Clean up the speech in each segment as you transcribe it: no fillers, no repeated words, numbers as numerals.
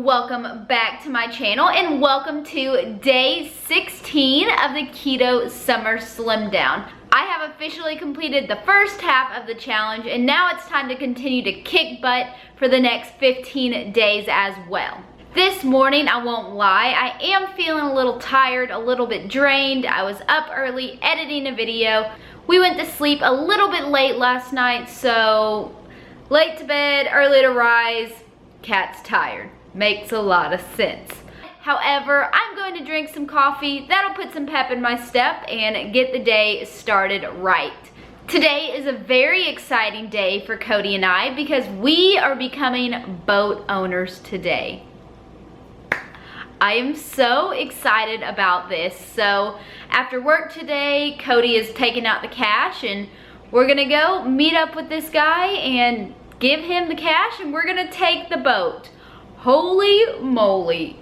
welcome back to my channel and welcome to day 16 of the Keto Summer Slim Down. I have officially completed the first half of the challenge and now it's time to continue to kick butt for the next 15 days as well. This morning, I won't lie, I am feeling a little tired, a little bit drained. I was up early editing a video. We went to sleep a little bit late last night, so late to bed, early to rise, cat's tired. Makes a lot of sense. However, I'm going to drink some coffee. That'll put some pep in my step and get the day started right. Today is a very exciting day for Cody and I because we are becoming boat owners today. I am so excited about this. So after work today, Cody is taking out the cash and we're gonna go meet up with this guy and give him the cash and we're gonna take the boat. Holy moly,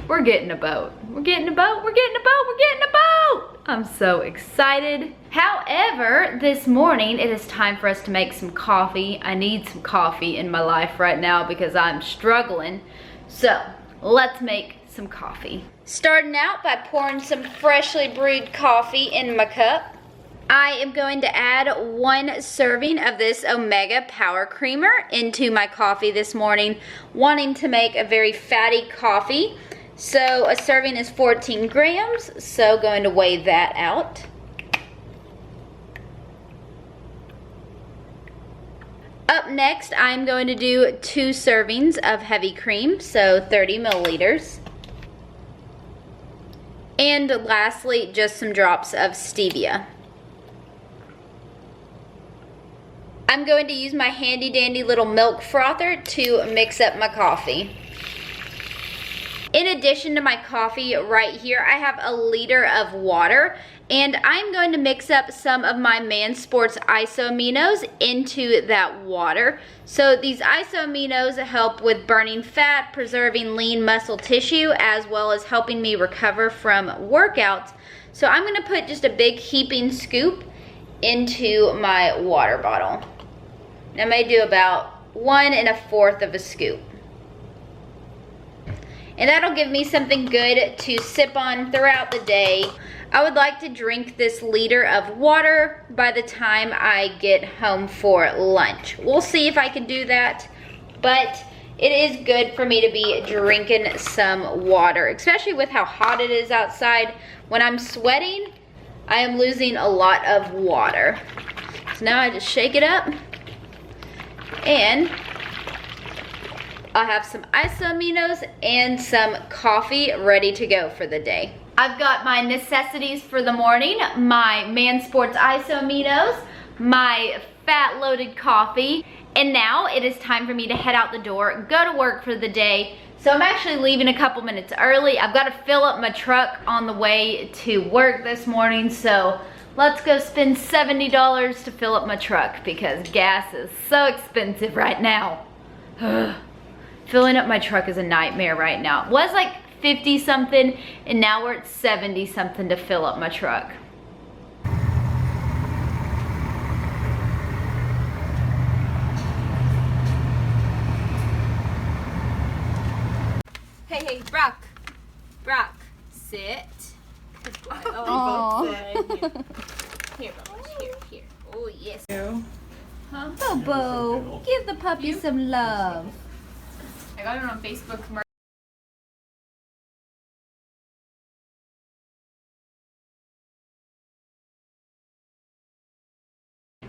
we're getting a boat. We're getting a boat, we're getting a boat, we're getting a boat. I'm so excited. However, this morning it is time for us to make some coffee. I need some coffee in my life right now because I'm struggling. So let's make some coffee. Starting out by pouring some freshly brewed coffee in my cup. I am going to add 1 serving of this Omega Power Creamer into my coffee this morning, wanting to make a very fatty coffee. So a serving is 14 grams, so going to weigh that out. Up next, I'm going to do 2 servings of heavy cream, so 30 milliliters. And lastly, just some drops of stevia. I'm going to use my handy dandy little milk frother to mix up my coffee. In addition to my coffee right here, I have a liter of water and I'm going to mix up some of my Man Sports isoaminos into that water. So these isoaminos help with burning fat, preserving lean muscle tissue, as well as helping me recover from workouts. So I'm gonna put just a big heaping scoop into my water bottle. I may do about 1 1/4 of a scoop. And that'll give me something good to sip on throughout the day. I would like to drink this liter of water by the time I get home for lunch. We'll see if I can do that, but it is good for me to be drinking some water, especially with how hot it is outside. When I'm sweating, I am losing a lot of water. So now I just shake it up and I'll have some isoaminos and some coffee ready to go for the day. I've got my necessities for the morning, my Man Sports isoaminos, my fat-loaded coffee, and now it is time for me to head out the door, go to work for the day. So I'm actually leaving a couple minutes early. I've got to fill up my truck on the way to work this morning, so let's go spend $70 to fill up my truck because gas is so expensive right now. Filling up my truck is a nightmare right now. It was like 50 something and now we're at 70 something to fill up my truck. Hey, Brock, sit. Oh, Here, here. Oh, yes. huh? Bobo, give the puppy some love. I got it on Facebook.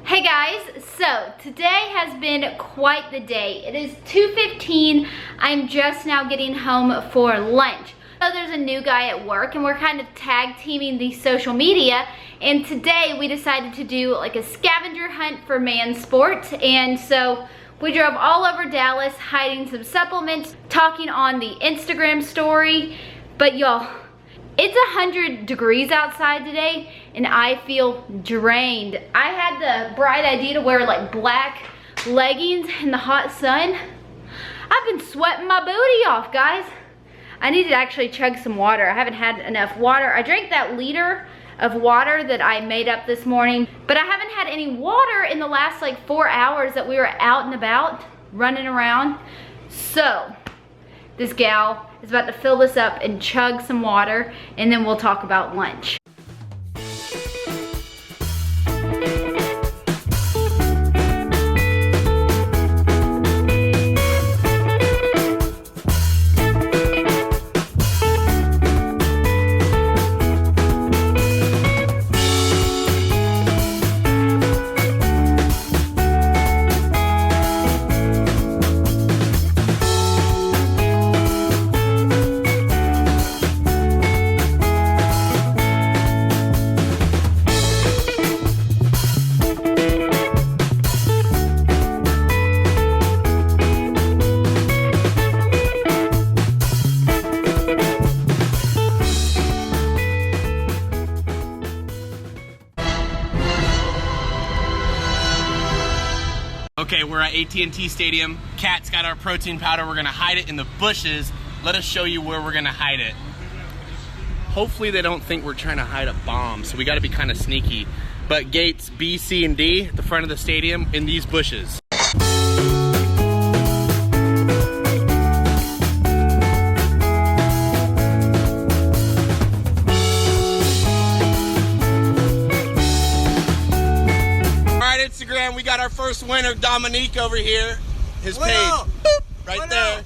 Hey guys, so today has been quite the day. It is 2:15. I'm just now getting home for lunch. So there's a new guy at work and we're kind of tag teaming the social media, and today we decided to do like a scavenger hunt for Man Sports, and so we drove all over Dallas hiding some supplements, talking on the Instagram story. But y'all, it's 100 degrees outside today and I feel drained. I had the bright idea to wear like black leggings in the hot sun. I've been sweating my booty off, guys. I need to actually chug some water. I haven't had enough water. I drank that liter of water that I made up this morning, but I haven't had any water in the last like 4 hours that we were out and about running around. So This gal is about to fill this up and chug some water, and then we'll talk about lunch. Okay, we're at AT&T Stadium. Kat's got our protein powder. We're gonna hide it in the bushes. Let us show you where we're gonna hide it. Hopefully they don't think we're trying to hide a bomb, so we gotta be kind of sneaky. But gates B, C, and D at the front of the stadium in these bushes. Instagram, we got our first winner, Dominique over here. His page, right there.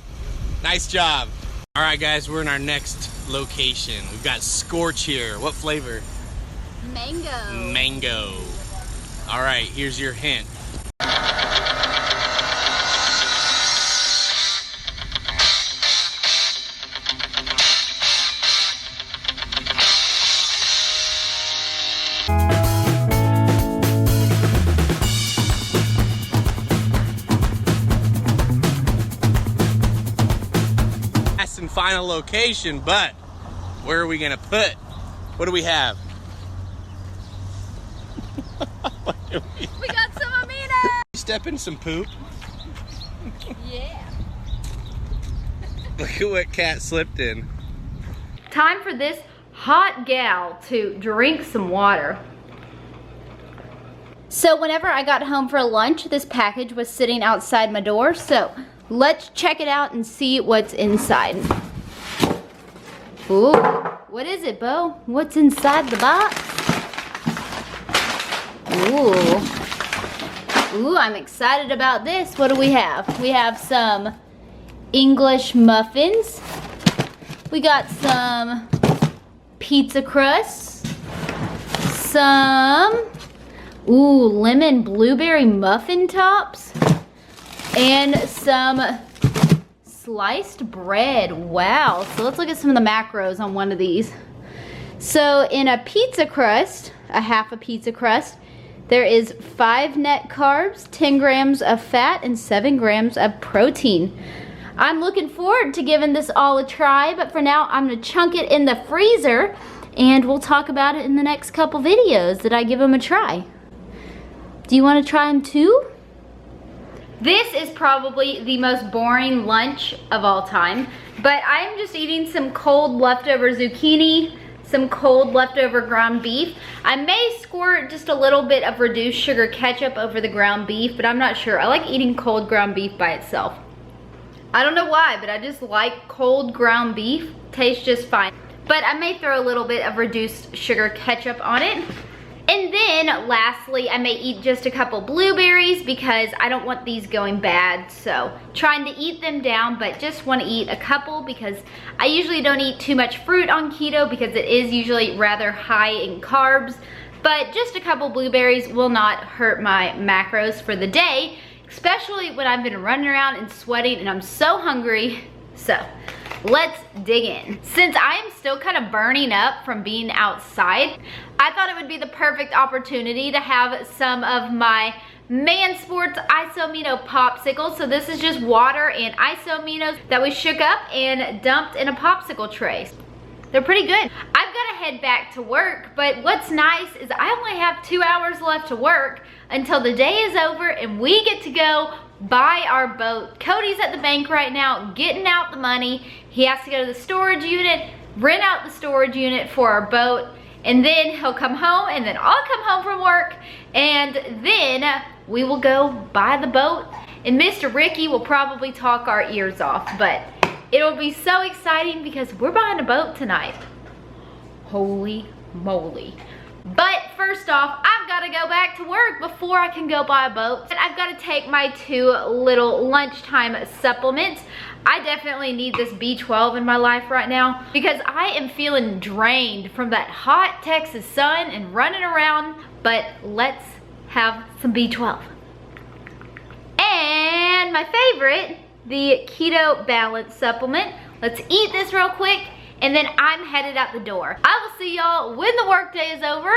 Nice job. All right, guys, we're in our next location. We've got Scorch here. What flavor? Mango. Mango. All right, here's your hint. And final location, but where are we gonna put? What do we have? We got some amino. Step in some poop. Yeah. Look at what Kat slipped in. Time for this hot gal to drink some water. So whenever I got home for lunch, this package was sitting outside my door, so let's check it out and see what's inside. Ooh, what is it, Bo? What's inside the box? Ooh, I'm excited about this. What do we have? We have some English muffins. We got some pizza crusts. Some, lemon blueberry muffin tops. And some sliced bread. Wow. So let's look at some of the macros on one of these. So in a pizza crust, a half a pizza crust, there is 5 net carbs, 10 grams of fat, and 7 grams of protein. I'm looking forward to giving this all a try, but for now I'm gonna chunk it in the freezer and we'll talk about it in the next couple videos that I give them a try. Do you want to try them too? This is probably the most boring lunch of all time, but I'm just eating some cold leftover zucchini, some cold leftover ground beef. I may squirt just a little bit of reduced sugar ketchup over the ground beef, but I'm not sure. I like eating cold ground beef by itself. I don't know why, but I just like cold ground beef. Tastes just fine. But I may throw a little bit of reduced sugar ketchup on it. And then lastly, I may eat just a couple blueberries because I don't want these going bad. So trying to eat them down, but just want to eat a couple because I usually don't eat too much fruit on keto because it is usually rather high in carbs. But just a couple blueberries will not hurt my macros for the day, especially when I've been running around and sweating and I'm so hungry. So let's dig in. Since I am still kind of burning up from being outside, I thought it would be the perfect opportunity to have some of my Man Sports Isomino popsicles. So this is just water and isominos that we shook up and dumped in a popsicle tray. They're pretty good. I've got to head back to work, but what's nice is I only have 2 hours left to work until the day is over and we get to go buy our boat. Cody's at the bank right now getting out the money. He has to go to the storage unit, rent out the storage unit for our boat, and then he'll come home and then I'll come home from work and then we will go buy the boat and Mr. Ricky will probably talk our ears off, but It'll be so exciting because we're buying a boat tonight. Holy moly. But first off, I've got to go back to work before I can go buy a boat. And I've got to take my 2 little lunchtime supplements. I definitely need this B12 in my life right now because I am feeling drained from that hot Texas sun and running around. But let's have some B12. And my favorite, the Keto Balance supplement. Let's eat this real quick and then I'm headed out the door. I will see y'all when the workday is over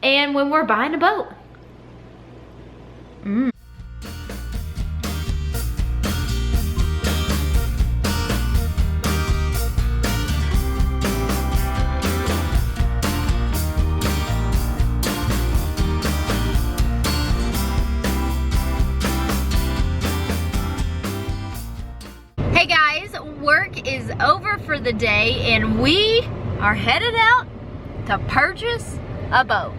and when we're buying a boat. Hey guys, work is over for the day and we are headed out to purchase a boat.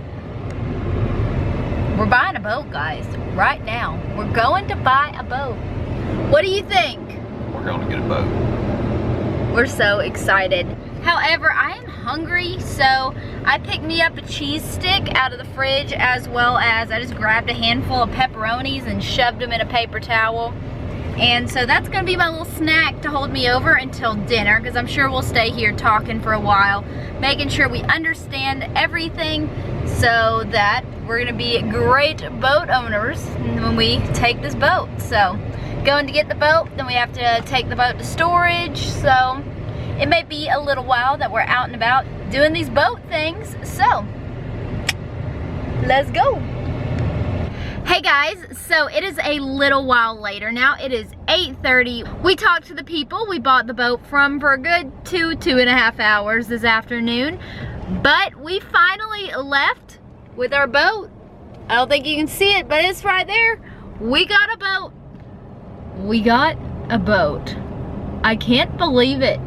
We're buying a boat, guys, right now. We're going to buy a boat. What do you think? We're going to get a boat. We're so excited. However, I am hungry, so I picked me up a cheese stick out of the fridge, as well as I just grabbed a handful of pepperonis and shoved them in a paper towel. And so that's gonna be my little snack to hold me over until dinner, because I'm sure we'll stay here talking for a while, making sure we understand everything so that we're gonna be great boat owners when we take this boat. So going to get the boat, then we have to take the boat to storage. So it may be a little while that we're out and about doing these boat things. So let's go. Hey guys, so it is a little while later now. It is 8:30. We talked to the people we bought the boat from for a good 2.5 hours this afternoon. But we finally left with our boat. I don't think you can see it, but it's right there. We got a boat. We got a boat. I can't believe it.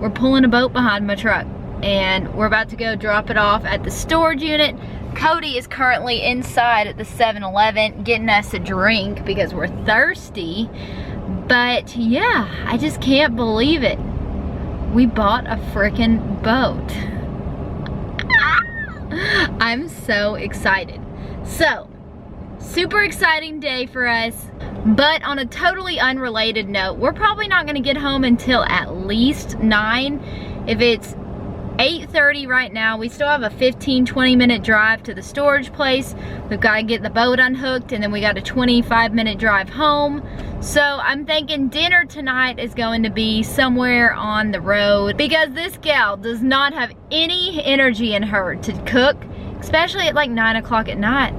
We're pulling a boat behind my truck and we're about to go drop it off at the storage unit. Cody is currently inside at the 7-Eleven getting us a drink because we're thirsty. But yeah, I just can't believe it. We bought a freaking boat. I'm so excited. So, super exciting day for us. But on a totally unrelated note, we're probably not gonna get home until at least 9. If it's 8:30 right now, we still have a 15-20 minute drive to the storage place. We've got to get the boat unhooked and then we got a 25-minute drive home. So I'm thinking dinner tonight is going to be somewhere on the road because this gal does not have any energy in her to cook, especially at like 9 o'clock at night.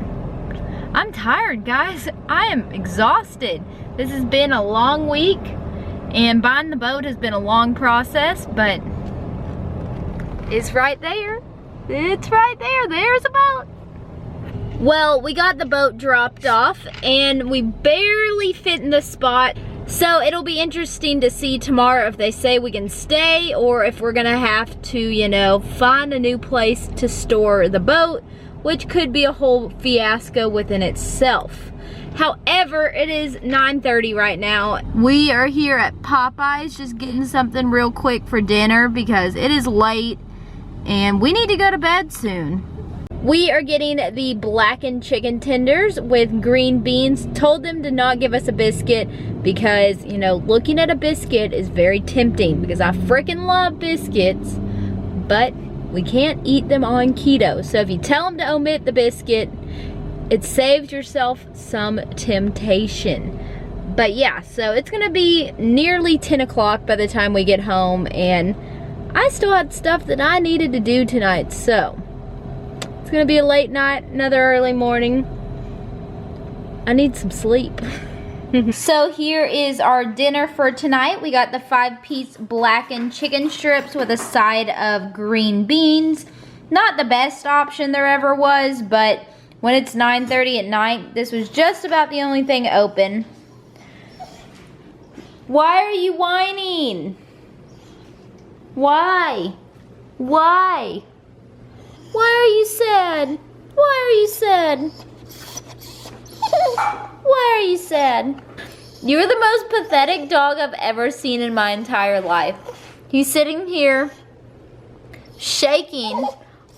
I'm tired, guys. I am exhausted. This has been a long week and buying the boat has been a long process, but it's right there. It's right there. There's a boat. Well, we got the boat dropped off and we barely fit in the spot. So it'll be interesting to see tomorrow if they say we can stay or if we're gonna have to, you know, find a new place to store the boat, which could be a whole fiasco within itself. However, it is 9:30 right now. We are here at Popeyes just getting something real quick for dinner because it is late and we need to go to bed soon. We are getting the blackened chicken tenders with green beans. Told them to not give us a biscuit because, you know, looking at a biscuit is very tempting because I freaking love biscuits, but we can't eat them on keto. So if you tell them to omit the biscuit, it saves yourself some temptation. But yeah, so it's gonna be nearly 10 o'clock by the time we get home and I still had stuff that I needed to do tonight, so it's gonna be a late night, another early morning. I need some sleep. So here is our dinner for tonight. We got the 5-piece blackened chicken strips with a side of green beans. Not the best option there ever was, but when it's 9:30 at night, this was just about the only thing open. Why are you whining? Why? Why? Why are you sad? Why are you sad? Why are you sad? You're the most pathetic dog I've ever seen in my entire life. He's sitting here shaking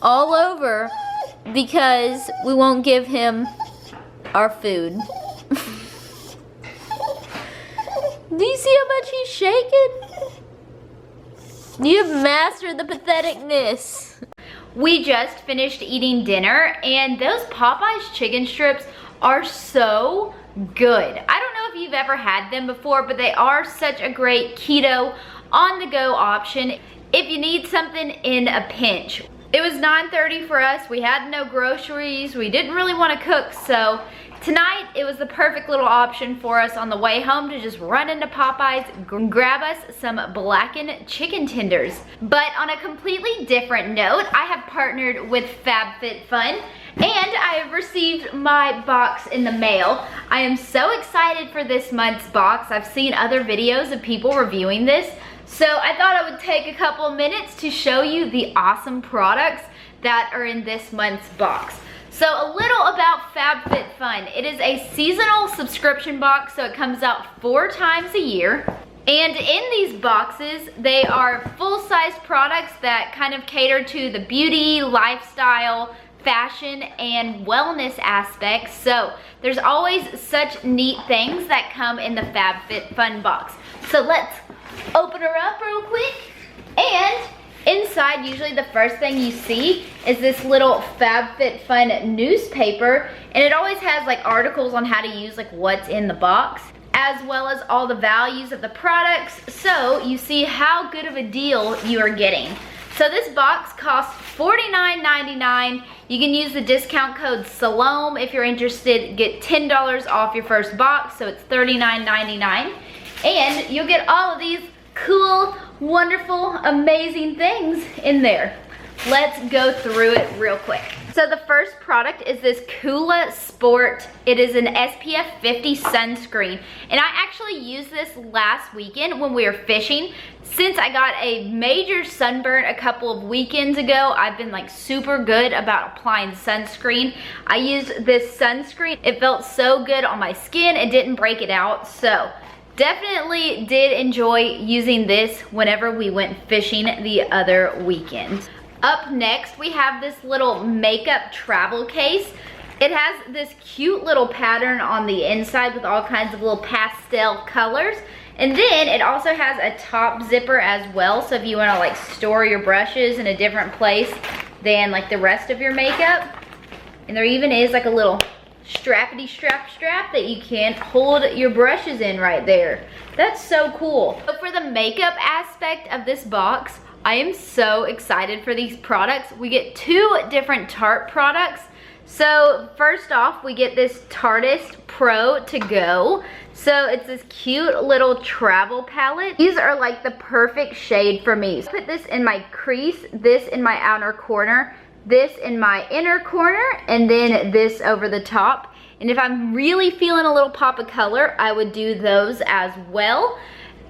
all over because we won't give him our food. Do you see how much he's shaking? You've mastered the patheticness. We just finished eating dinner and those Popeyes chicken strips are so good. I don't know if you've ever had them before, but they are such a great keto on-the-go option if you need something in a pinch. It was 9:30 for us. We had no groceries. We didn't really want to cook, so tonight it was the perfect little option for us on the way home to just run into Popeyes, grab us some blackened chicken tenders. But on a completely different note, I have partnered with FabFitFun and I have received my box in the mail. I am so excited for this month's box. I've seen other videos of people reviewing this, so I thought I would take a couple of minutes to show you the awesome products that are in this month's box. So a little about FabFitFun. It is a seasonal subscription box, so it comes out 4 times a year. And in these boxes, they are full-size products that kind of cater to the beauty, lifestyle, fashion, and wellness aspects. So there's always such neat things that come in the FabFitFun box. So let's open her up real quick. And inside, usually the first thing you see is this little FabFitFun newspaper, and it always has like articles on how to use like what's in the box, as well as all the values of the products, so you see how good of a deal you are getting. So this box costs $49.99. You can use the discount code ksalom if you're interested. Get $10 off your first box, so it's $39.99. And you'll get all of these cool, wonderful, amazing things in there. Let's go through it real quick. So the first product is this Kula Sport. It is an SPF 50 sunscreen. And I actually used this last weekend when we were fishing. Since I got a major sunburn a couple of weekends ago, I've been like super good about applying sunscreen. I used this sunscreen. It felt so good on my skin. It didn't break it out. So definitely did enjoy using this whenever we went fishing the other weekend. Up next, we have this little makeup travel case. It has this cute little pattern on the inside with all kinds of little pastel colors. And then it also has a top zipper as well. So if you wanna like store your brushes in a different place than like the rest of your makeup. And there even is like a little strappity strap that you can hold your brushes in right there. That's so cool. So for the makeup aspect of this box, I am so excited for these products. We get 2 different Tarte products. So first off, we get this Tarteist Pro to go. So it's this cute little travel palette. These are like the perfect shade for me. So I put this in my crease, this in my outer corner, this in my inner corner, and then this over the top. And if I'm really feeling a little pop of color, I would do those as well.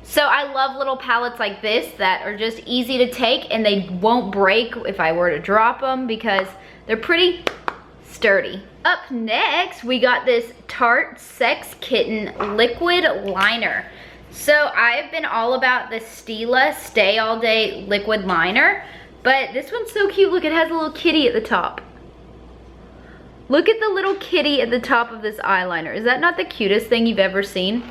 So I love little palettes like this that are just easy to take and they won't break if I were to drop them because they're pretty sturdy. Up next, we got this Tarte Sex Kitten liquid liner. So I've been all about the Stila Stay All Day liquid liner, but this one's so cute. Look, it has a little kitty at the top. Look at the little kitty at the top of this eyeliner. Is that not the cutest thing you've ever seen?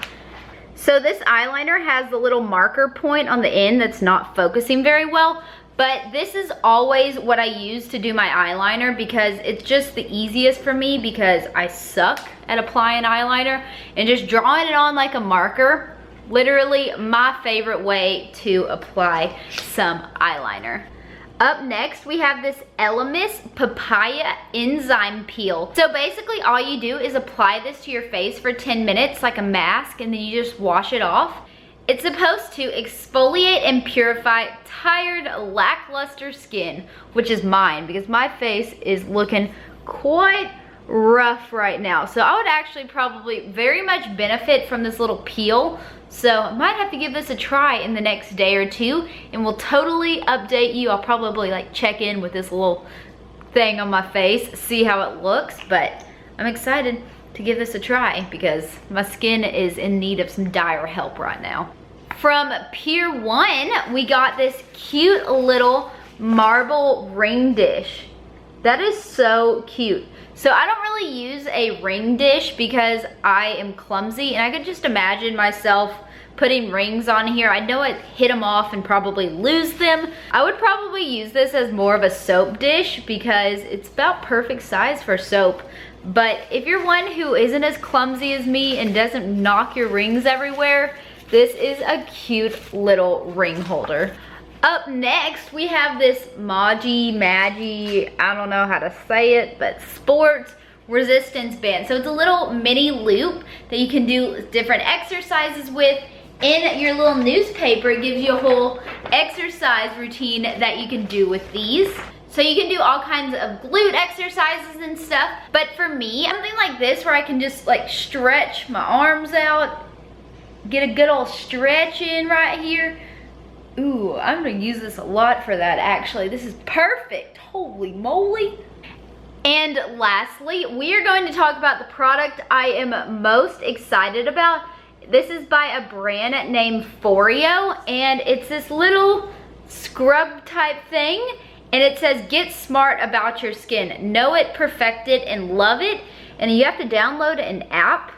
So this eyeliner has the little marker point on the end that's not focusing very well, but this is always what I use to do my eyeliner because it's just the easiest for me because I suck at applying eyeliner, and just drawing it on like a marker, literally my favorite way to apply some eyeliner. Up next, we have this Elemis Papaya Enzyme Peel. So basically all you do is apply this to your face for 10 minutes like a mask, and then you just wash it off. It's supposed to exfoliate and purify tired, lackluster skin, which is mine because my face is looking quite rough right now. So I would actually probably very much benefit from this little peel. So I might have to give this a try in the next day or 2, and we'll totally update you. I'll probably like check in with this little thing on my face, see how it looks, but I'm excited. to give this a try because my skin is in need of some dire help right now. From Pier 1, we got this cute little marble ring dish. That is so cute. So I don't really use a ring dish because I am clumsy, and I could just imagine myself putting rings on here. I know I'd hit them off and probably lose them. I would probably use this as more of a soap dish because it's about perfect size for soap. But if you're one who isn't as clumsy as me and doesn't knock your rings everywhere, this is a cute little ring holder. Up next, we have this Magi, I don't know how to say it, but sports resistance band. So it's a little mini loop that you can do different exercises with. In your little newspaper, it gives you a whole exercise routine that you can do with these. So you can do all kinds of glute exercises and stuff. But for me, something like this where I can just like stretch my arms out, get a good old stretch in right here. Ooh, I'm gonna use this a lot for that actually. This is perfect, holy moly. And lastly, we are going to talk about the product I am most excited about. This is by a brand named Foreo, and it's this little scrub type thing, and it says, get smart about your skin. Know it, perfect it, and love it. And you have to download an app.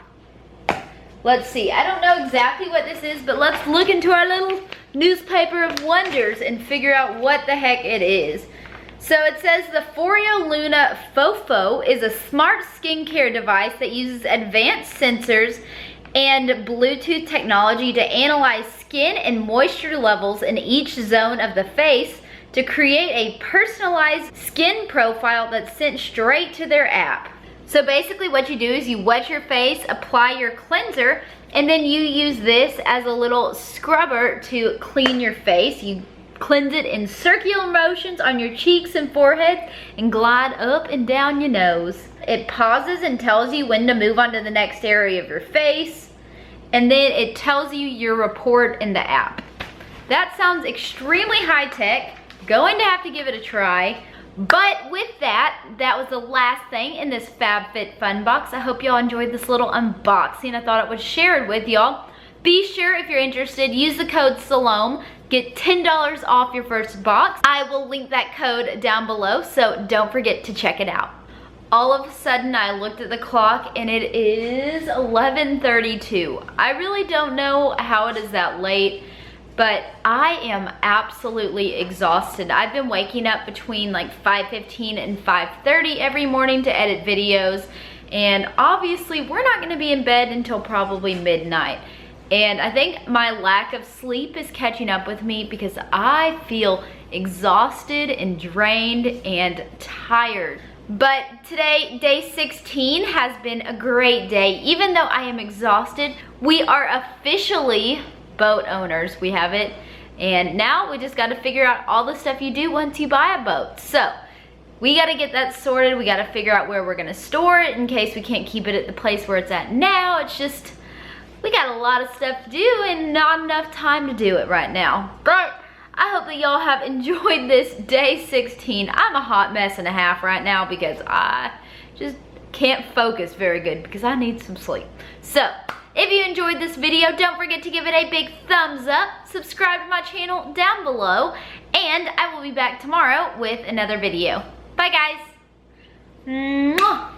Let's see, I don't know exactly what this is, but let's look into our little newspaper of wonders and figure out what the heck it is. So it says the Foreo Luna Fofo is a smart skincare device that uses advanced sensors and Bluetooth technology to analyze skin and moisture levels in each zone of the face to create a personalized skin profile that's sent straight to their app. So basically what you do is you wet your face, apply your cleanser, and then you use this as a little scrubber to clean your face. You cleanse it in circular motions on your cheeks and forehead and glide up and down your nose. It pauses and tells you when to move on to the next area of your face, and then it tells you your report in the app. That sounds extremely high tech. Going to have to give it a try. But with that, that was the last thing in this FabFitFun box. I hope y'all enjoyed this little unboxing. I thought I would share it with y'all. Be sure, if you're interested, use the code ksalom. Get $10 off your first box. I will link that code down below, so don't forget to check it out. All of a sudden, I looked at the clock and it is 11:32. I really don't know how it is that late, but I am absolutely exhausted. I've been waking up between like 5:15 and 5:30 every morning to edit videos, and obviously we're not gonna be in bed until probably midnight. And I think my lack of sleep is catching up with me because I feel exhausted and drained and tired. But today, day 16, has been a great day. Even though I am exhausted, we are officially boat owners. We have it, and now we just got to figure out all the stuff you do once you buy a boat. So we got to get that sorted. We got to figure out where we're going to store it in case we can't keep it at the place where it's at now. It's just, we got a lot of stuff to do and not enough time to do it right now. But I hope that y'all have enjoyed this day 16. I'm a hot mess and a half right now because I just can't focus very good because I need some sleep. So if you enjoyed this video, don't forget to give it a big thumbs up, subscribe to my channel down below, and I will be back tomorrow with another video. Bye guys. Mwah.